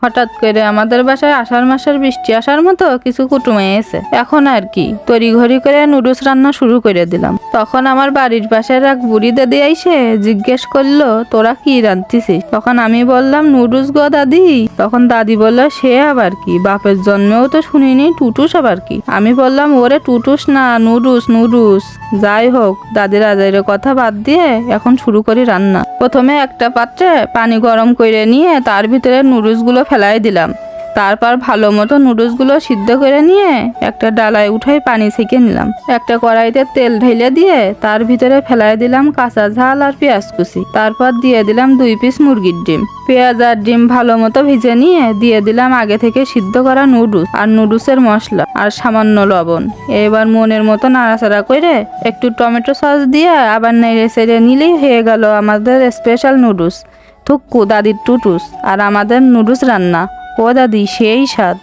হঠাৎ করে আমাদের বাসায় আষাঢ় মাসের বৃষ্টি আসার মতো কিছু কুটুম এসে। এখন আর কি তড়িঘড়ি করে নুডলস রান্না শুরু করে দিলাম। তখন আমার বাড়ির পাশের এক বুড়ি দাদি আইসে জিজ্ঞেস করলো, তোরা কি রাঁধতেছিস? তখন আমি বললাম, নুডলস গো দাদি। তখন দাদি বলল, সে আবার কি? বাপের জন্মেও তো শুনিনি টুটুস আবার কি? আমি বললাম, ওরে টুটুস না, নুডলস নুডলস। যাই হোক, দাদির আজাইরের কথা বাদ দিয়ে এখন শুরু করি রান্না। প্রথমে একটা পাত্রে পানি গরম করে নিয়ে তার ভিতরে নুডলসগুলো ফেলাই দিলাম। তারপর ভালো মতো নুডলসগুলো সিদ্ধ করে নিয়ে একটা ডালায় উঠাই পানি ছেঁকে নিলাম। একটা কড়াইতে তেল ঢেলে দিয়ে তার ভিতরে ফেলাই দিলাম কাঁচা ঝাল আর পেঁয়াজ কুচি। তারপর দিয়ে দিলাম 2 পিস মুরগির ডিম। পেঁয়াজ আর ডিম ভালো মতো ভেজে নিয়ে দিয়ে দিলাম আগে থেকে সিদ্ধ করা নুডলস আর নুডলসের মশলা আর সামান্য লবণ। এবার মনের মতো নাড়াচাড়া করে একটু টমেটো সস দিয়ে আবার নেড়ে চেড়ে নিলেই হয়ে গেল আমাদের স্পেশাল নুডলস। থুক্কু দাদির টুটুস আর আমাদের নুডলস রান্না। ও দাদি, সেই স্বাদ।